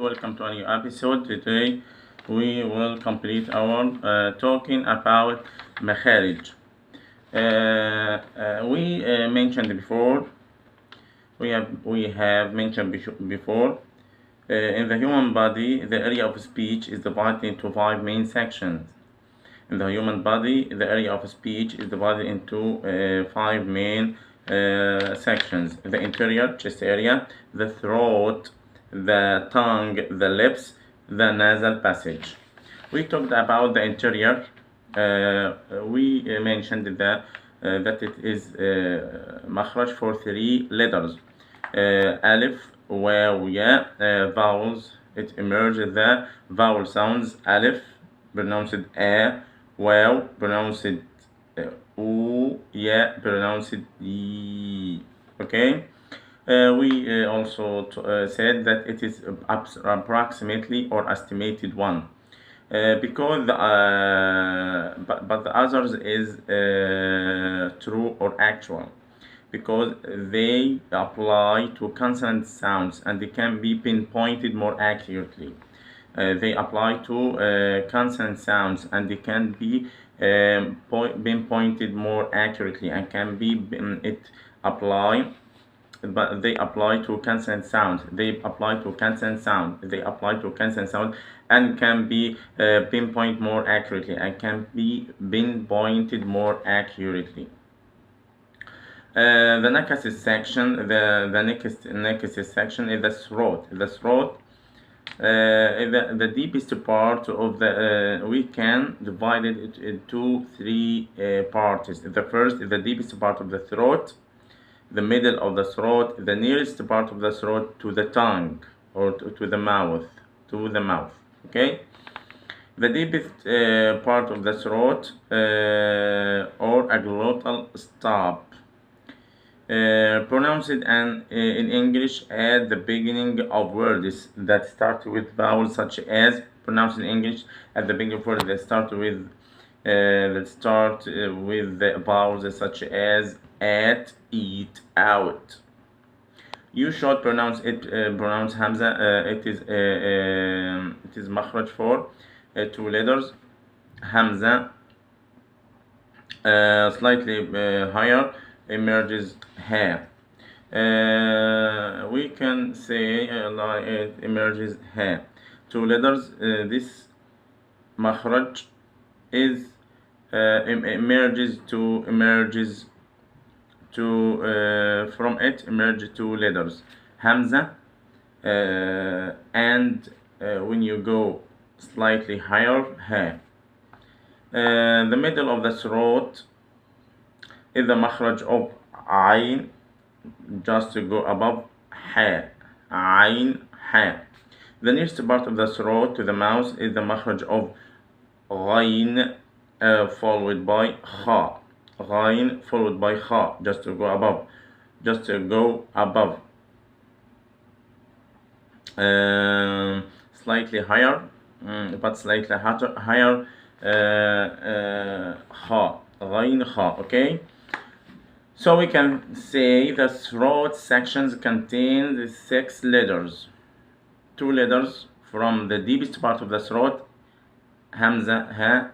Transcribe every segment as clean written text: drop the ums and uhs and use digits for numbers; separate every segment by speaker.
Speaker 1: welcome to a new episode. Today we will complete our talking about makharij. We mentioned before. We have mentioned before. In the human body, the area of speech is divided into 5 main sections. In the human body, the area of speech is divided into 5 main sections: the interior chest area, the throat, the tongue, the lips, the nasal passage. We talked about the interior. We mentioned that it is makhraj for 3 letters: alif, waw, ya, vowels. It emerges the vowel sounds: alif pronounced a, waw pronounced u, ya pronounced y. Okay. We also said that it is approximately or estimated one, because but the others is true or actual, because they apply to consonant sounds and they can be pinpointed more accurately. They apply to consonant sounds and they can be pinpointed more accurately and can be but they apply to consonant sound. They apply to consonant sound and can be pinpointed more accurately and can be pinpointed more accurately. The next section, the next section is the throat. The throat is the deepest part of the. We can divide it into 3 parts. The first is the deepest part of the throat, the middle of the throat, the nearest part of the throat to the tongue or to the mouth. Okay. The deepest part of the throat or a glottal stop. Pronounced in English at the beginning of words that start with vowels, such as pronounced in English at the beginning of words that start with the vowels such as at, eat, out. You should pronounce Hamza. It is makhraj for 2 letters. Hamza slightly higher emerges ha. We can say it emerges ha. 2 letters. This makhraj is emerges from it emerge 2 letters, Hamza, and when you go slightly higher, ha. The middle of the throat is the makhraj of ayn, just to go above ha, ayn, ha. The nearest part of the throat to the mouth is the makhraj of ghayn, followed by kha. Ghayn followed by kha, just to go above. Slightly higher, but slightly higher, kha, ghayn, kha. Okay. So we can say the throat sections contain the 6 letters. 2 letters from the deepest part of the throat, Hamza, ha,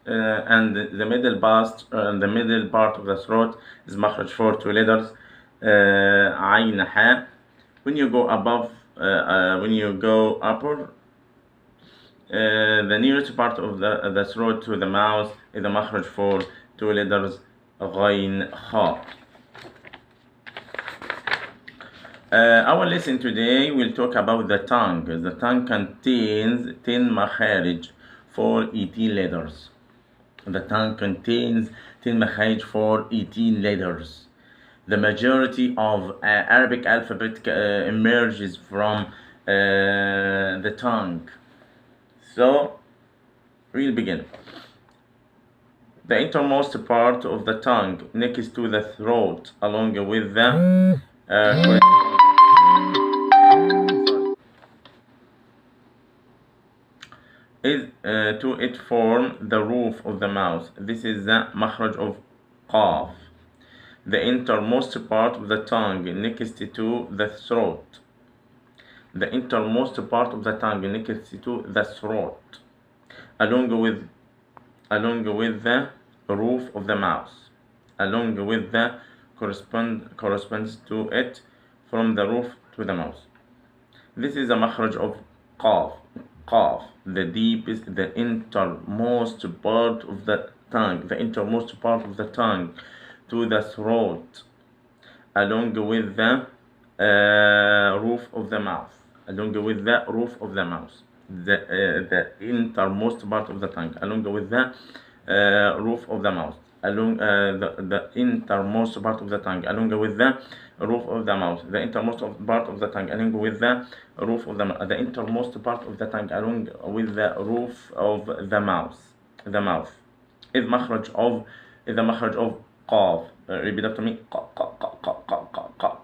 Speaker 1: and the middle part of the throat is makhraj for 2 letters, ayn, ha. When you go upper, the nearest part of the throat to the mouth is the makhraj for 2 letters, ghayn, kha. Our lesson today will talk about the tongue. The tongue contains 10 makharij for 18 letters. The tongue contains 10 makharij for 18 letters. The majority of Arabic alphabet emerges from the tongue. So we'll begin. The innermost part of the tongue next to the throat, along with the is to it form the roof of the mouth. This is the makhraj of qaf. The innermost part of the tongue next to the throat. the innermost part of the tongue next to the throat, along with the roof of the mouth, along with the corresponds to it from the roof to the mouth. This is the makhraj of qaf. Qaf, the deepest, the innermost part of the tongue, the innermost part of the tongue to the throat, along with the roof of the mouth, along with the roof of the mouth, the innermost part of the tongue, along with the roof of the mouth, along the innermost part of the tongue, along with the roof of the mouth, the innermost part of the tongue, along with the roof of the mouth, the innermost part of the tongue, along with the roof of the mouth, the mouth. Is the makhraj of qaf. Repeat after me.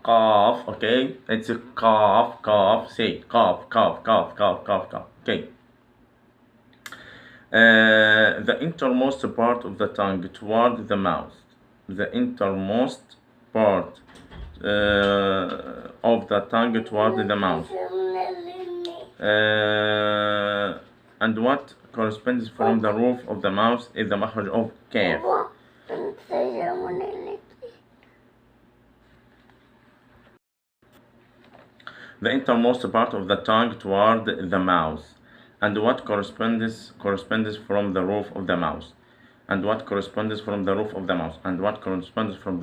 Speaker 1: Qaf. Okay, it's a qaf. Say qaf. Okay. The innermost part of the tongue toward the mouth. The innermost part of the tongue toward the mouth. And what corresponds from the roof of the mouth is the makhraj of kaf. The innermost part of the tongue toward the mouth, and what corresponds from the roof of the mouth, and what corresponds from the roof of the mouth, and what corresponds from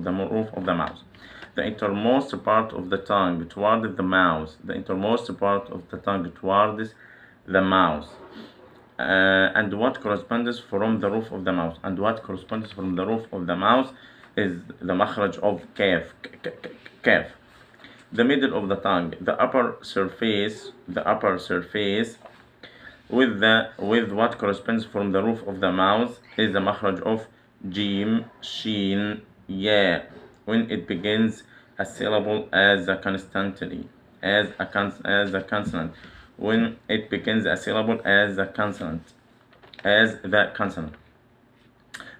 Speaker 1: the roof of the mouth. The innermost part of the tongue toward the mouth, the innermost part of the tongue towards the mouth, and what corresponds from the roof of the mouth, and what corresponds from the roof of the mouth is the makhraj of kaf. The middle of the tongue, the upper surface with what corresponds from the roof of the mouth is the makhraj of jim, shin, ya, when it begins a syllable as a consonant, when it begins a syllable as the consonant.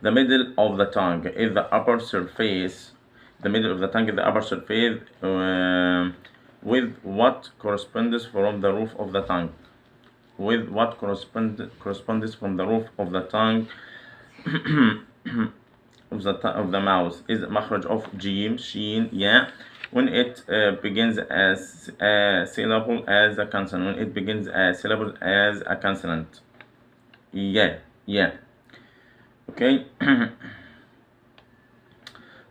Speaker 1: The middle of the tongue is the upper surface. The middle of the tongue is the upper surface with what corresponds from the roof of the tongue. With what corresponds from the roof of the tongue of the mouth is makhraj of jim, shin, ya, when it begins as a syllable as a consonant. When it begins a syllable as a consonant. Yeah. Okay.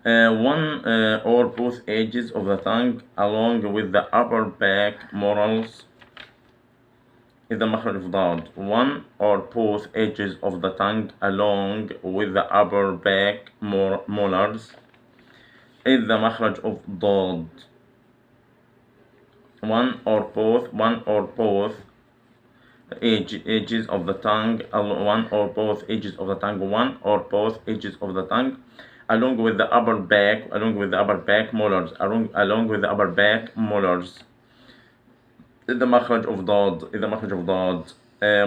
Speaker 1: One or both edges of the tongue along with the upper back molars is the makhraj of dad. One or both edges of the tongue along with the upper back molars is the makhraj of dad. One or both edges of the tongue, along with the upper back molars, is the makhraj of dad.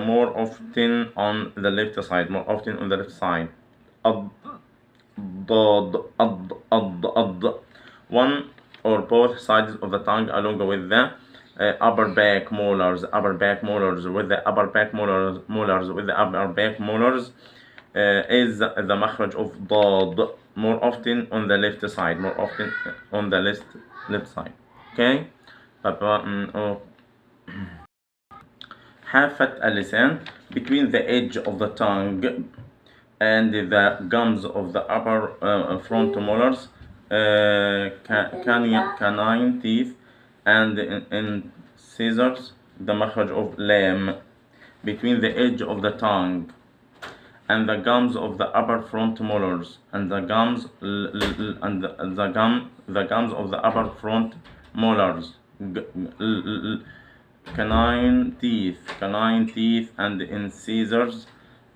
Speaker 1: More often on the left side. One or both sides of the tongue along with the upper back molars, is the makhraj of dad. More often on the left side. Okay. حافة اللسان, between the edge of the tongue and the gums of the upper front molars, canine teeth, and incisors, the makhraj of lam, between the edge of the tongue and the gums of the upper front molars, and the gums of the upper front molars, canine teeth, and incisors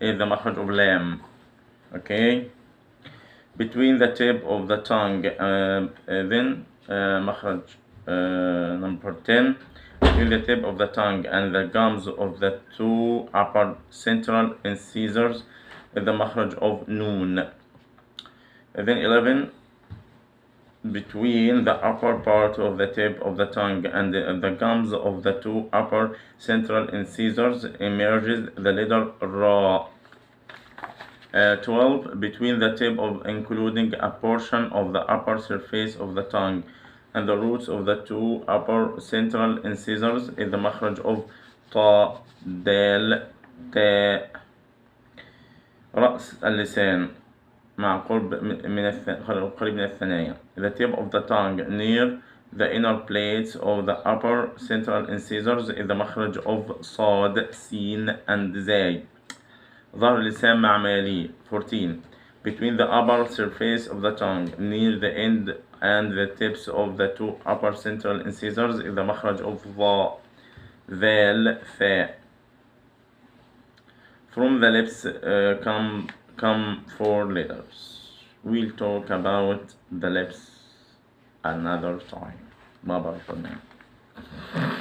Speaker 1: is the makhraj of lam. Okay, between the tip of the tongue, then makhraj number 10, between the tip of the tongue and the gums of the two upper central incisors is the makhraj of noon. Then 11, between the upper part of the tip of the tongue and the gums of the two upper central incisors emerges the letter ra. 12. Between the tip of including a portion of the upper surface of the tongue and the roots of the two upper central incisors is the مخرج of طا دال تاء. رأس اللسان مع قريب من الثنايا. The tip of the tongue near the inner plates of the upper central incisors is the مخرج of صاد سين and زاي. ظهر اللسان مع ماليه. 14. Between the upper surface of the tongue near the end and the tips of the two upper central incisors is the مخرج of ظا ذال ثاء. From the lips come four letters. We'll talk about the lips another time. Bye bye for now.